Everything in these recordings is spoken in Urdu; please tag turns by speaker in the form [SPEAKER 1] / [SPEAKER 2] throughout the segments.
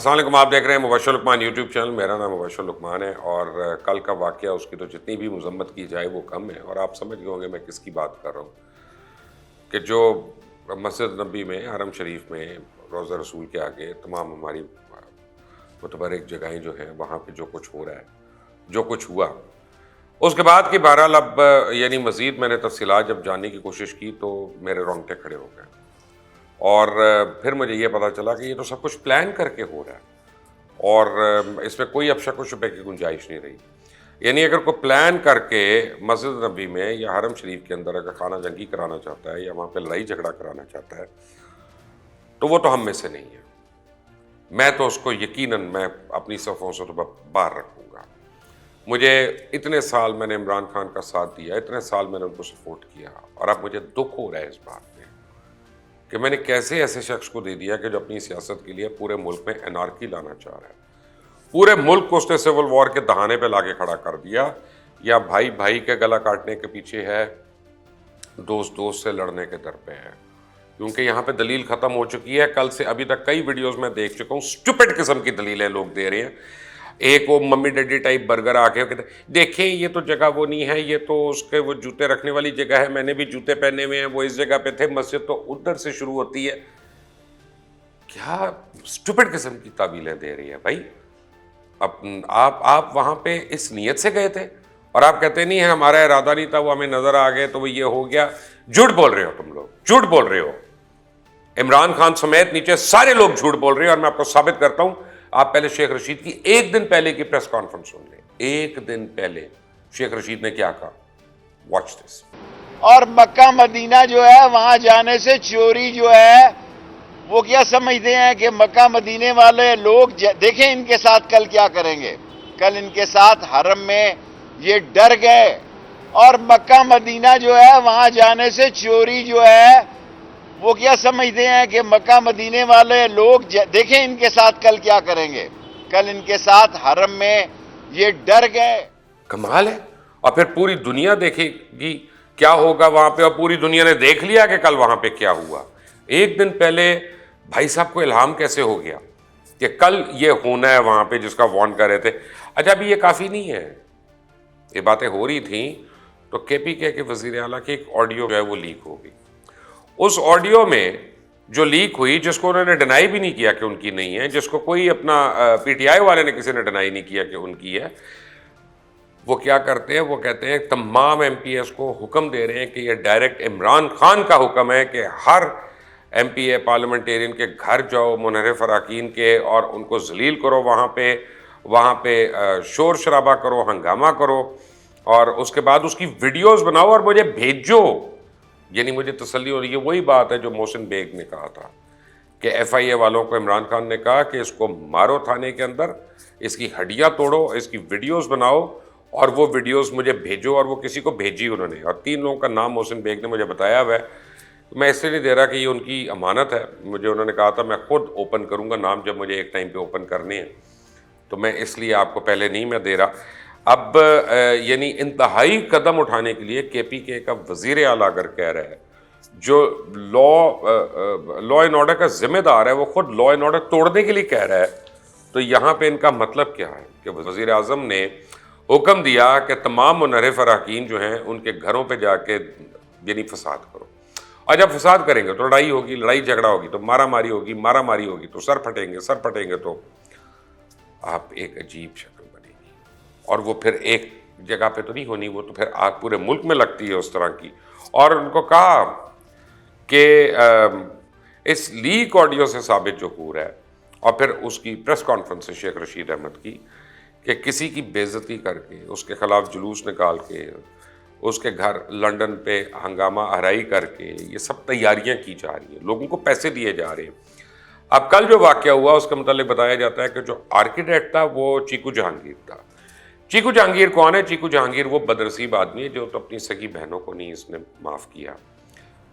[SPEAKER 1] السلام علیکم، آپ دیکھ رہے ہیں مبشر لقمان یوٹیوب چینل. میرا نام مبشر لقمان ہے اور کل کا واقعہ اس کی تو جتنی بھی مذمت کی جائے وہ کم ہے. اور آپ سمجھ گئے ہوں گے میں کس کی بات کر رہا ہوں کہ جو مسجد نبی میں، حرم شریف میں، روضہ رسول کے آگے تمام ہماری متبرک جگہیں جو ہیں وہاں پہ جو کچھ ہو رہا ہے، جو کچھ ہوا اس کے بعد کی بہرحال اب یعنی مزید میں نے تفصیلات جب جاننے کی کوشش کی تو میرے رونگٹے کھڑے ہو گئے. اور پھر مجھے یہ پتا چلا کہ یہ تو سب کچھ پلان کر کے ہو رہا ہے اور اس میں کوئی اب شک و شبے کی گنجائش نہیں رہی. یعنی اگر کوئی پلان کر کے مسجد نبی میں یا حرم شریف کے اندر اگر خانہ جنگی کرانا چاہتا ہے یا وہاں پہ لڑائی جھگڑا کرانا چاہتا ہے تو وہ تو ہم میں سے نہیں ہے. میں تو اس کو یقیناً میں اپنی صفوں سے تو باہر رکھوں گا. مجھے اتنے سال میں نے عمران خان کا ساتھ دیا، اتنے سال میں نے ان کو سپورٹ کیا، اور اب مجھے دکھ ہو رہا ہے اس بات میں کہ میں نے کیسے ایسے شخص کو دے دیا کہ جو اپنی سیاست کے لیے پورے ملک میں انارکی لانا چاہ رہا ہے. پورے ملک کو اس نے سول وار کے دہانے پہ لا کے کھڑا کر دیا. یا بھائی بھائی کے گلا کاٹنے کے پیچھے ہے، دوست دوست سے لڑنے کے در پہ ہے. کیونکہ یہاں پہ دلیل ختم ہو چکی ہے. کل سے ابھی تک کئی ویڈیوز میں دیکھ چکا ہوں، سٹوپڈ قسم کی دلیلیں لوگ دے رہے ہیں. ایک وہ ممی ڈیڈی ٹائپ برگر آ کے کہتے ہیں دیکھیں یہ تو جگہ وہ نہیں ہے، یہ تو اس کے وہ جوتے رکھنے والی جگہ ہے، میں نے بھی جوتے پہنے ہوئے ہیں، وہ اس جگہ پہ تھے، مسجد تو ادھر سے شروع ہوتی ہے. کیا سٹوپڈ قسم کی تعبیلیں دے رہی ہے بھائی. اب آپ وہاں پہ اس نیت سے گئے تھے اور آپ کہتے نہیں ہے ہمارا ارادہ نہیں تھا، وہ ہمیں نظر آ گئے تو وہ یہ ہو گیا. جھوٹ بول رہے ہو تم لوگ، جھوٹ بول رہے ہو. عمران خان سمیت نیچے سارے لوگ جھوٹ بول رہے ہیں. اور میں آپ کو ثابت کرتا ہوں، آپ پہلے شیخ رشید کی ایک دن پہلے کی پریس کانفرنس سن لیں. ایک دن پہلے شیخ رشید نے کیا کہا، واچ دس.
[SPEAKER 2] اور مکہ مدینہ جو ہے وہاں جانے سے چوری جو ہے وہ کیا سمجھتے ہیں کہ مکہ مدینے والے لوگ دیکھیں ان کے ساتھ کل کیا کریں گے. کل ان کے ساتھ حرم میں یہ ڈر گئے. اور مکہ مدینہ جو ہے وہاں جانے سے چوری جو ہے وہ کیا سمجھتے ہیں کہ مکہ مدینے والے لوگ دیکھیں ان کے ساتھ کل کیا کریں گے. کل ان کے ساتھ حرم میں یہ ڈر گئے.
[SPEAKER 1] کمال ہے. اور پھر پوری دنیا دیکھے گی کیا ہوگا وہاں پہ، اور پوری دنیا نے دیکھ لیا کہ کل وہاں پہ کیا ہوا. ایک دن پہلے بھائی صاحب کو الہام کیسے ہو گیا کہ کل یہ ہونا ہے وہاں پہ جس کا وارن کر رہے تھے. اچھا ابھی یہ کافی نہیں ہے، یہ باتیں ہو رہی تھیں تو کے پی کے وزیر اعلیٰ کی ایک آڈیو جو ہے وہ لیک ہو گئی. اس آڈیو میں جو لیک ہوئی، جس کو انہوں نے ڈینائی بھی نہیں کیا کہ ان کی نہیں ہے، جس کو کوئی اپنا پی ٹی آئی والے نے کسی نے ڈینائی نہیں کیا کہ ان کی ہے، وہ کیا کرتے ہیں، وہ کہتے ہیں تمام ایم پی ایس کو حکم دے رہے ہیں کہ یہ ڈائریکٹ عمران خان کا حکم ہے کہ ہر ایم پی اے پارلیمنٹیرین کے گھر جاؤ، منحرف اراکین کے، اور ان کو ذلیل کرو، وہاں پہ شور شرابہ کرو، ہنگامہ کرو، اور اس کے بعد اس کی ویڈیوز بناؤ اور مجھے بھیجو. یعنی مجھے تسلی ہو رہی ہے. وہی بات ہے جو محسن بیگ نے کہا تھا کہ ایف آئی اے والوں کو عمران خان نے کہا کہ اس کو مارو تھانے کے اندر، اس کی ہڈیاں توڑو، اس کی ویڈیوز بناؤ اور وہ ویڈیوز مجھے بھیجو. اور وہ کسی کو بھیجی انہوں نے، اور 3 لوگوں کا نام محسن بیگ نے مجھے بتایا ہوا ہے. میں اس لیے نہیں دے رہا کہ یہ ان کی امانت ہے، مجھے انہوں نے کہا تھا میں خود اوپن کروں گا نام جب مجھے ایک ٹائم پہ اوپن کرنے ہیں، تو میں اس لیے آپ کو پہلے نہیں میں دے رہا. اب یعنی انتہائی قدم اٹھانے کے لیے کے پی کے کا وزیر اعلیٰ اگر کہہ رہا ہے، جو لا اینڈ آرڈر کا ذمہ دار ہے، وہ خود لا اینڈ آرڈر توڑنے کے لیے کہہ رہا ہے، تو یہاں پہ ان کا مطلب کیا ہے کہ وزیر اعظم نے حکم دیا کہ تمام منحرف اراکین جو ہیں ان کے گھروں پہ جا کے یعنی فساد کرو. اور جب فساد کریں گے تو لڑائی ہوگی، لڑائی جھگڑا ہوگی تو مارا ماری ہوگی تو سر پھٹیں گے تو آپ ایک عجیب شکل بنے گی. اور وہ پھر ایک جگہ پہ تو نہیں ہونی، وہ تو پھر آگ پورے ملک میں لگتی ہے اس طرح کی. اور ان کو کہا کہ اس لیک آڈیو سے ثابت جو ہو رہا ہے، اور پھر اس کی پریس کانفرنس سے شیخ رشید احمد کی، کہ کسی کی بے عزتی کر کے، اس کے خلاف جلوس نکال کے، اس کے گھر لنڈن پہ ہنگامہ آرائی کر کے یہ سب تیاریاں کی جا رہی ہیں، لوگوں کو پیسے دیے جا رہے ہیں. اب کل جو واقعہ ہوا اس کے متعلق بتایا جاتا ہے کہ جو آرکیٹیکٹ تھا وہ چیکو جہانگیر تھا. چیکو جہانگیر کون ہے؟ چیکو جہانگیر وہ بدنصیب آدمی ہے جو تو اپنی سگی بہنوں کو نہیں اس نے معاف کیا.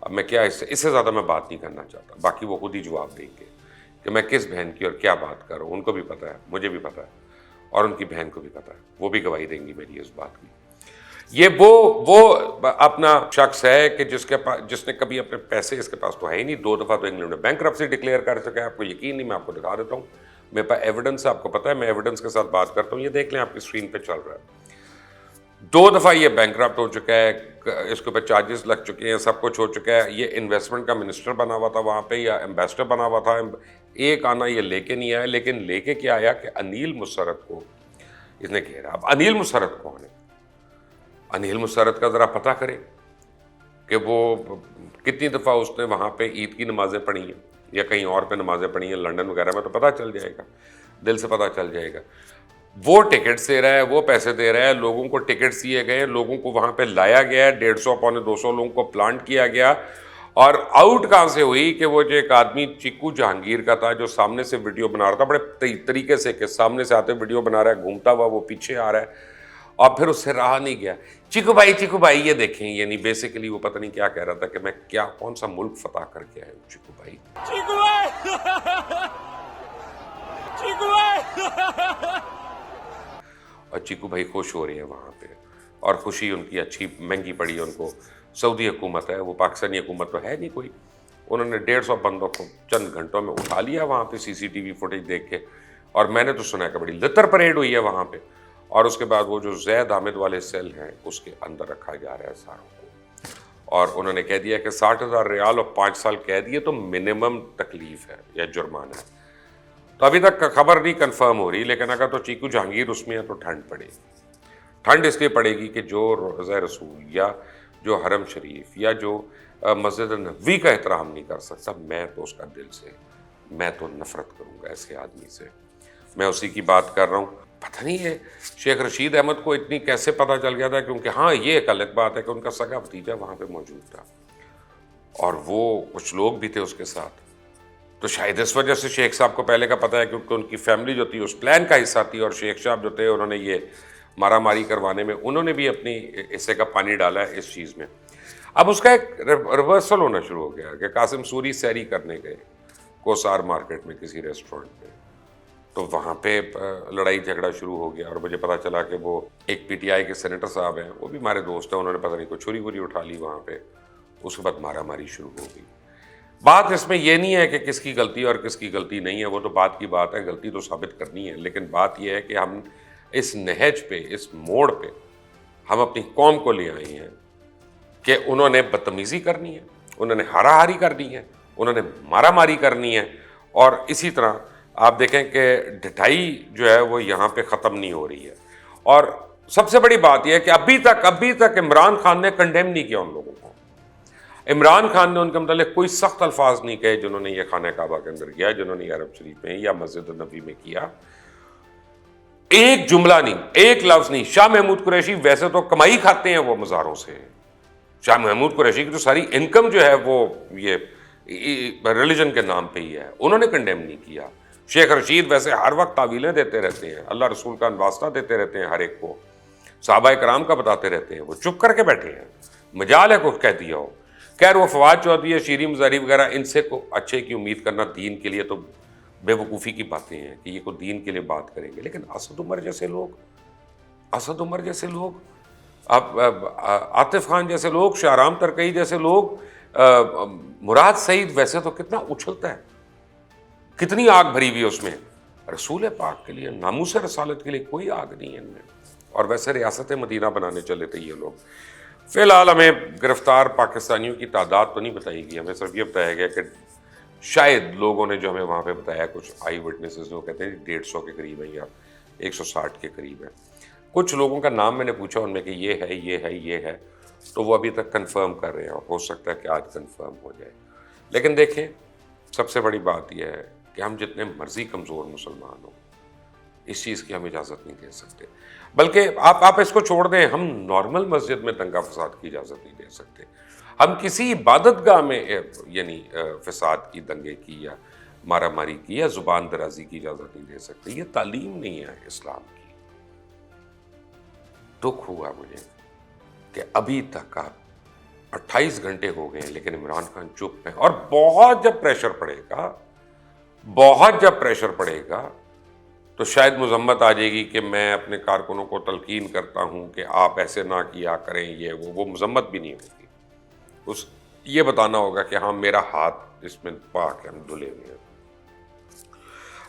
[SPEAKER 1] اب میں کیا اس سے زیادہ میں بات نہیں کرنا چاہتا، باقی وہ خود ہی جواب دیں گے کہ میں کس بہن کی اور کیا بات کر رہا ہوں. ان کو بھی پتہ ہے، مجھے بھی پتہ ہے، اور ان کی بہن کو بھی پتہ ہے، وہ بھی گواہی دیں گی میری اس بات کی. یہ وہ اپنا شخص ہے کہ جس نے کبھی اپنے پیسے، اس کے پاس تو ہے ہی نہیں، 2 دفعہ تو انگلینڈ میں بینکرپسی ڈکلیئر کر چکا ہے. آپ کو یقین نہیں، میں آپ کو دکھا دیتا ہوں. میرے پاس ایویڈنس ہے, آپ کو پتا ہے میں ایویڈنس کے ساتھ بات کرتا ہوں, یہ دیکھ لیں آپ کی اسکرین پہ چل رہا ہے. 2 دفعہ یہ بینکرپٹ ہو چکا ہے, اس کے اوپر چارجز لگ چکے ہیں, سب کچھ ہو چکا ہے. یہ انویسٹمنٹ کا منسٹر بنا ہوا تھا وہاں پہ, یا ایمبیسڈر بنا ہوا تھا. ایک آنا یہ لے کے نہیں آیا, لیکن لے کے کیا آیا کہ انیل مسرت کو اس نے گھیرا. اب انیل مسرت کون ہے؟ انیل مسرت کا ذرا پتہ کرے کہ وہ کتنی دفعہ اس نے وہاں پہ عید کی نمازیں پڑھی ہیں یا کہیں اور پہ نمازیں پڑھی ہیں لنڈن وغیرہ میں, تو پتہ چل جائے گا, دل سے پتہ چل جائے گا. وہ ٹکٹس دے رہا ہے, وہ پیسے دے رہا ہے, لوگوں کو ٹکٹس دیے گئے, لوگوں کو وہاں پہ لایا گیا ہے, 150 پونے 200 لوگوں کو پلانٹ کیا گیا. اور آؤٹ کہاں سے ہوئی کہ وہ جو ایک آدمی چیکو جہانگیر کا تھا جو سامنے سے ویڈیو بنا رہا تھا, بڑے طریقے سے کہ سامنے سے آتے ویڈیو بنا رہا ہے, گھومتا ہوا وہ پیچھے آ رہا ہے, اور پھر اس سے رہا نہیں گیا. چیکو بھائی یہ دیکھیں, یعنی بیسیکلی وہ پتہ نہیں کیا کہہ رہا تھا کہ میں کون سا ملک فتح کر کے آیا ہوں. چیکو بھائی اور چیکو بھائی خوش ہو رہے ہیں وہاں پہ, اور خوشی ان کی اچھی مہنگی پڑی ہے ان کو. سعودی حکومت ہے, وہ پاکستانی حکومت تو ہے نہیں کوئی. انہوں نے 150 بندوں کو چند گھنٹوں میں اٹھا لیا وہاں پہ CCTV فوٹیج دیکھ کے, اور میں نے تو سنا ہے کہ بڑی لطر پریڈ ہوئی ہے وہاں پہ. اور اس کے بعد وہ جو زید حامد والے سیل ہیں اس کے اندر رکھا جا رہا ہے ساروں کو, اور انہوں نے کہہ دیا کہ 60,000 ریال اور 5 سال قید یہ تو منیمم تکلیف ہے یا جرمانہ ہے. تو ابھی تک خبر نہیں کنفرم ہو رہی, لیکن اگر تو چیکو جہانگیر اس میں ہے تو ٹھنڈ پڑے گی. ٹھنڈ اس لیے پڑے گی کہ جو روضہ رسول یا جو حرم شریف یا جو مسجد نبوی کا احترام نہیں کر سکتا, میں تو اس کا دل سے میں تو نفرت کروں گا ایسے آدمی سے. میں اسی کی بات کر رہا ہوں. پتہ نہیں ہے شیخ رشید احمد کو اتنی کیسے پتہ چل گیا تھا, کیونکہ ہاں یہ ایک الگ بات ہے کہ ان کا سگا بھتیجا وہاں پہ موجود تھا اور وہ کچھ لوگ بھی تھے اس کے ساتھ. تو شاید اس وجہ سے شیخ صاحب کو پہلے کا پتہ ہے, کیونکہ ان کی فیملی جو تھی اس پلان کا حصہ تھی, اور شیخ صاحب جو تھے انہوں نے یہ مارا ماری کروانے میں انہوں نے بھی اپنی حصے کا پانی ڈالا ہے اس چیز میں. اب اس کا ایک ریورسل ہونا شروع ہو گیا کہ قاسم سوری سیری کرنے گئے کوسار مارکیٹ میں کسی ریسٹورنٹ میں, تو وہاں پہ لڑائی جھگڑا شروع ہو گیا. اور مجھے پتا چلا کہ وہ ایک PTI کے سینیٹر صاحب ہیں, وہ بھی ہمارے دوست ہیں, انہوں نے پتہ نہیں کوئی چھری وری اٹھا لی وہاں پہ. اس کے بعد مارا ماری شروع ہو گئی. بات اس میں یہ نہیں ہے کہ کس کی غلطی اور کس کی غلطی نہیں ہے, وہ تو بات کی بات ہے, غلطی تو ثابت کرنی ہے. لیکن بات یہ ہے کہ ہم اس نہج پہ, اس موڑ پہ ہم اپنی قوم کو لے آئے ہیں کہ انہوں نے بدتمیزی کرنی ہے, انہوں نے ہارا ہاری کرنی ہے, انہوں نے مارا ماری کرنی ہے. اور اسی طرح آپ دیکھیں کہ ڈھٹائی جو ہے وہ یہاں پہ ختم نہیں ہو رہی ہے. اور سب سے بڑی بات یہ ہے کہ ابھی تک عمران خان نے کنڈیم نہیں کیا ان لوگوں کو. عمران خان نے ان کے متعلق کوئی سخت الفاظ نہیں کہے جنہوں نے یہ خانہ کعبہ کے اندر کیا, جنہوں نے یہ عرب شریف میں یا مسجد النبی میں کیا. ایک جملہ نہیں, ایک لفظ نہیں. شاہ محمود قریشی ویسے تو کمائی کھاتے ہیں وہ مزاروں سے. شاہ محمود قریشی کی تو ساری انکم جو ہے وہ یہ ریلیجن کے نام پہ ہی ہے, انہوں نے کنڈیم نہیں کیا. شیخ رشید ویسے ہر وقت تعویلیں دیتے رہتے ہیں, اللہ رسول کا واسطہ دیتے رہتے ہیں ہر ایک کو, صحابہ کرام کا بتاتے رہتے ہیں, وہ چپ کر کے بیٹھے ہیں. مجال ہے کچھ کہہ دیا ہو. خیر وہ فواد چودھری ہے, شیریں مزاری وغیرہ, ان سے کو اچھے کی امید کرنا دین کے لیے تو بے وقوفی کی باتیں ہیں کہ یہ کوئی دین کے لیے بات کریں گے. لیکن اسد عمر جیسے لوگ, اب عاطف خان جیسے لوگ, شاہرام ترکئی جیسے لوگ, مراد سعید ویسے تو کتنا اچھلتا ہے, کتنی آگ بھری ہوئی ہے اس میں. رسول پاک کے لیے, ناموس رسالت کے لیے کوئی آگ نہیں ہے ان میں. اور ویسے ریاست مدینہ بنانے چلے تھے یہ لوگ. فی الحال ہمیں گرفتار پاکستانیوں کی تعداد تو نہیں بتائی گئی, ہمیں صرف یہ بتایا گیا کہ شاید لوگوں نے جو ہمیں وہاں پہ بتایا, کچھ آئی وٹنسز جو کہتے ہیں 150 کے قریب ہیں یا 160 کے قریب ہیں. کچھ لوگوں کا نام میں نے پوچھا ان میں کہ یہ ہے, تو وہ ابھی تک کنفرم کر رہے ہیں, اور ہو سکتا ہے کہ آج کنفرم ہو جائے. لیکن دیکھیں سب سے بڑی بات یہ ہے کہ ہم جتنے مرضی کمزور مسلمان ہوں اس چیز کی ہم اجازت نہیں دے سکتے. بلکہ آپ اس کو چھوڑ دیں, ہم نارمل مسجد میں دنگا فساد کی اجازت نہیں دے سکتے. ہم کسی عبادت گاہ میں یعنی فساد کی, دنگے کی یا مارا ماری کی یا زبان درازی کی اجازت نہیں دے سکتے. یہ تعلیم نہیں ہے اسلام کی. دکھ ہوا مجھے کہ ابھی تک آپ 28 گھنٹے ہو گئے ہیں لیکن عمران خان چپ ہیں. اور بہت جب پریشر پڑے گا تو شاید مذمت آ جائے گی کہ میں اپنے کارکنوں کو تلقین کرتا ہوں کہ آپ ایسے نہ کیا کریں, یہ وہ مذمت بھی نہیں ہوگی. یہ بتانا ہوگا کہ ہاں میرا ہاتھ اس میں پاک ہے, ہم دھلے ہوئے ہیں.